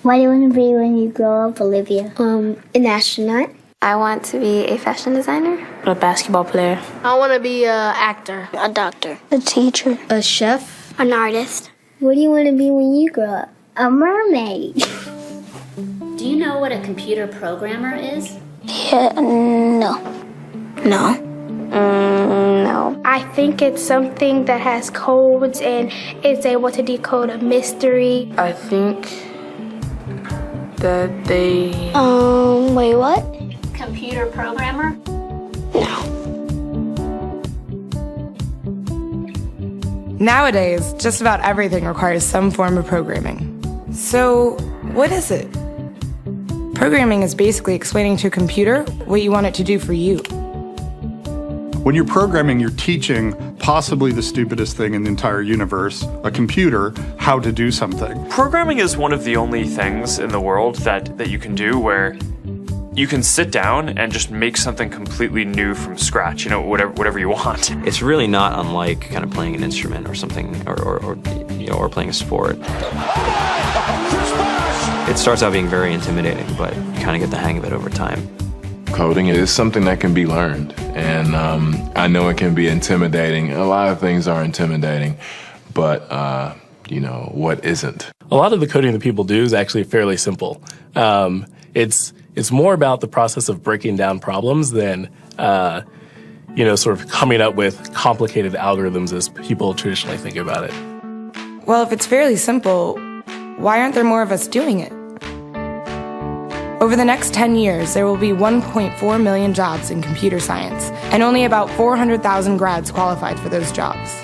What do you want to be when you grow up, Olivia? An astronaut. I want to be a fashion designer. A basketball player. I want to be an actor. A doctor. A teacher. A chef. An artist. What do you want to be when you grow up? A mermaid. Do you know what a computer programmer is? Yeah, no. No. No. I think it's something that has codes and is able to decode a mystery. I think that they... Wait, what? Computer programmer? No. Nowadays, just about everything requires some form of programming. So, what is it? Programming is basically explaining to a computer what you want it to do for you. When you're programming, you're teaching possibly the stupidest thing in the entire universe, a computer, how to do something. Programming is one of the only things in the world that you can do where you can sit down and just make something completely new from scratch, you know, whatever you want. It's really not unlike kind of playing an instrument or something, or playing a sport. It starts out being very intimidating, but you kind of get the hang of it over time. Coding is something that can be learned, and I know it can be intimidating. A lot of things are intimidating, but what isn't? A lot of the coding that people do is actually fairly simple. It's more about the process of breaking down problems than sort of coming up with complicated algorithms as people traditionally think about it. Well, if it's fairly simple, why aren't there more of us doing it? Over the next 10 years, there will be 1.4 million jobs in computer science, and only about 400,000 grads qualified for those jobs.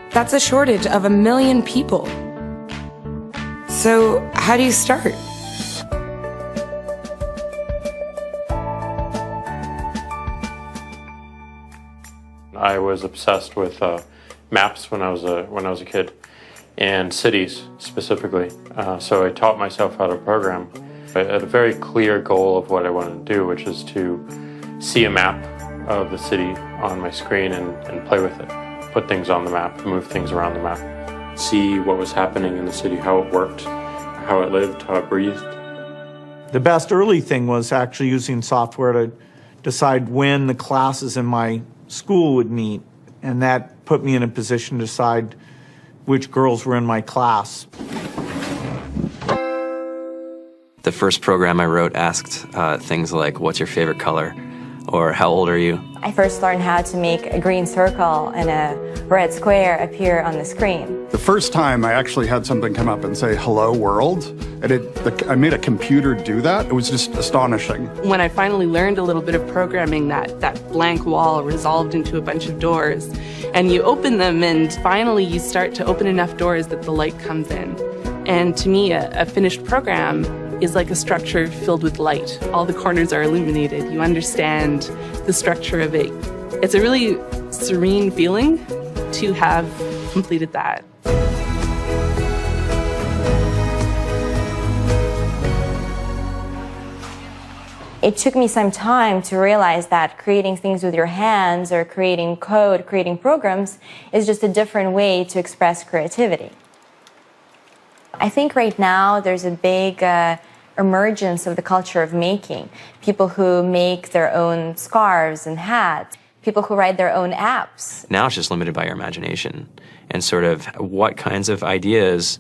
That's a shortage of 1 million people. So, how do you start? I was obsessed with maps when I was a kid, and cities specifically. So I taught myself how to program. I had a very clear goal of what I wanted to do, which is to see a map of the city on my screen and play with it. Put things on the map, move things around the map. See what was happening in the city, how it worked, how it lived, how it breathed. The best early thing was actually using software to decide when the classes in my school would meet, and that put me in a position to decide which girls were in my class. The first program I wrote asked things like, what's your favorite color? Or how old are you? I first learned how to make a green circle and a red square appear on the screen. The first time I actually had something come up and say, hello world, and I made a computer do that. It was just astonishing. When I finally learned a little bit of programming, that blank wall resolved into a bunch of doors, and you open them, and finally you start to open enough doors that the light comes in. And to me, a finished program is like a structure filled with light. All the corners are illuminated. You understand the structure of it. It's a really serene feeling to have completed that. It took me some time to realize that creating things with your hands or creating code, creating programs, is just a different way to express creativity. I think right now there's a big emergence of the culture of making. People who make their own scarves and hats, people who write their own apps. Now it's just limited by your imagination and sort of what kinds of ideas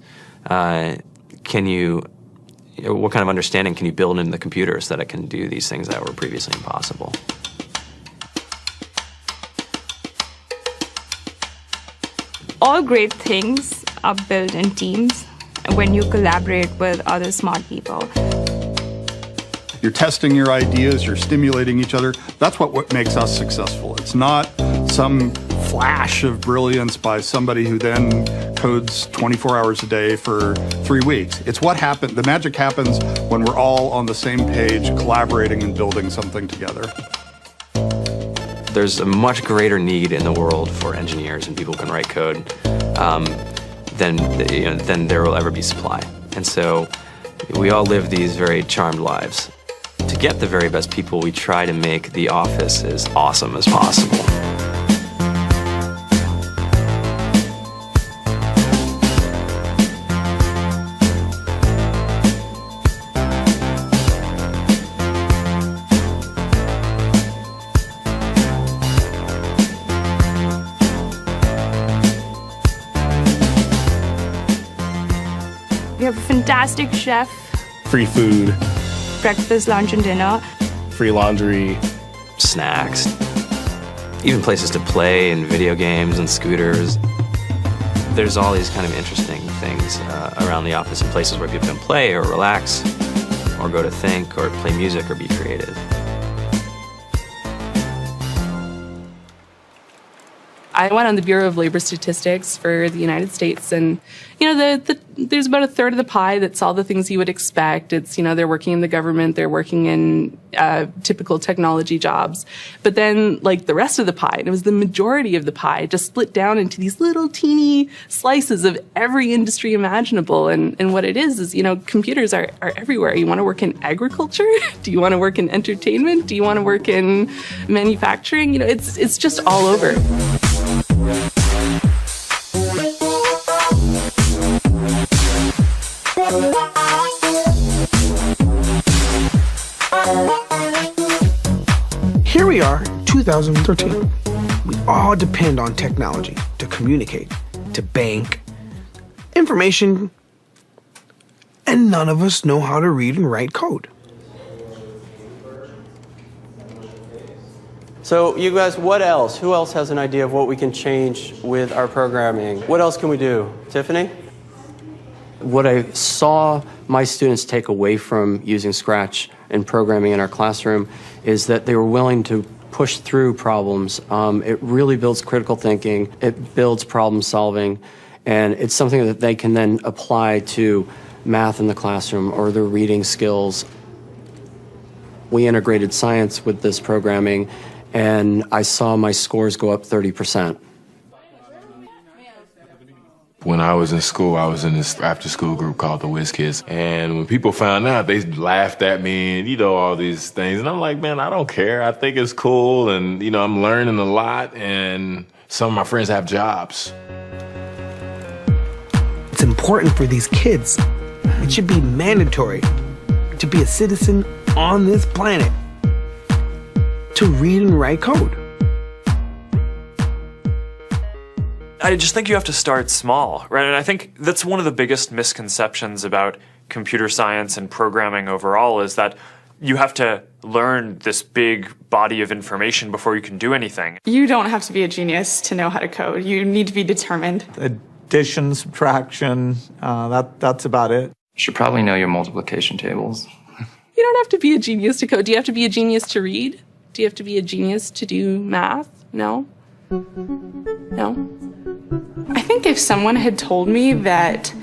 what kind of understanding can you build into the computer so that it can do these things that were previously impossible? All great things are built in teams when you collaborate with other smart people. You're testing your ideas, you're stimulating each other. That's what makes us successful. It's not some flash of brilliance by somebody who then codes 24 hours a day for 3 weeks. It's what happened. The magic happens when we're all on the same page, collaborating and building something together. There's a much greater need in the world for engineers and people who can write code than there will ever be supply. And so we all live these very charmed lives. To get the very best people, we try to make the office as awesome as possible. have a fantastic chef, Free food, breakfast, lunch, and dinner. free laundry, snacks, even places to play and video games and scooters. There's all these kind of interesting things around the office and places where people can play or relax or go to think or play music or be creative. I went on the Bureau of Labor Statistics for the United States, and there's about a third of the pie that's all the things you would expect. It's they're working in the government, they're working in typical technology jobs, but then like the rest of the pie, and it was the majority of the pie, just split down into these little teeny slices of every industry imaginable. And what it is computers are everywhere. You want to work in agriculture? Do you want to work in entertainment? Do you want to work in manufacturing? It's just all over. Here we are, 2013. We all depend on technology to communicate, to bank, information, and none of us know how to read and write code. So you guys, what else? Who else has an idea of what we can change with our programming? What else can we do? Tiffany? What I saw my students take away from using Scratch and programming in our classroom is that they were willing to push through problems. It really builds critical thinking, it builds problem solving, and it's something that they can then apply to math in the classroom or their reading skills. We integrated science with this programming, and I saw my scores go up 30%. When I was in school, I was in this after-school group called the Whiz Kids. And when people found out, they laughed at me and, all these things. And I'm like, man, I don't care. I think it's cool. And, I'm learning a lot. And some of my friends have jobs. It's important for these kids. It should be mandatory to be a citizen on this planet, to read and write code. I just think you have to start small, right? And I think that's one of the biggest misconceptions about computer science and programming overall is that you have to learn this big body of information before you can do anything. You don't have to be a genius to know how to code. You need to be determined. Addition, subtraction, that's about it. You should probably know your multiplication tables. You don't have to be a genius to code. Do you have to be a genius to read? Do you have to be a genius to do math? No. No. I think if someone had told me that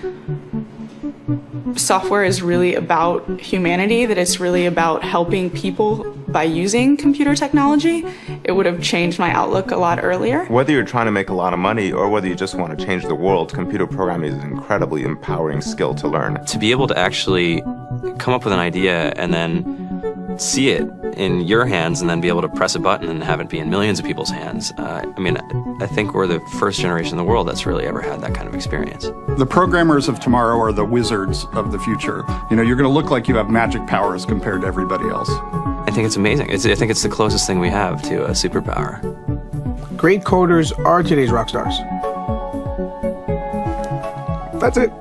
software is really about humanity, that it's really about helping people by using computer technology, it would have changed my outlook a lot earlier. Whether you're trying to make a lot of money or whether you just want to change the world, computer programming is an incredibly empowering skill to learn. To be able to actually come up with an idea and then see it in your hands and then be able to press a button and have it be in millions of people's hands. I think we're the first generation in the world that's really ever had that kind of experience. The programmers of tomorrow are the wizards of the future. You're going to look like you have magic powers compared to everybody else. I think it's amazing. I think it's the closest thing we have to a superpower. Great coders are today's rock stars. That's it.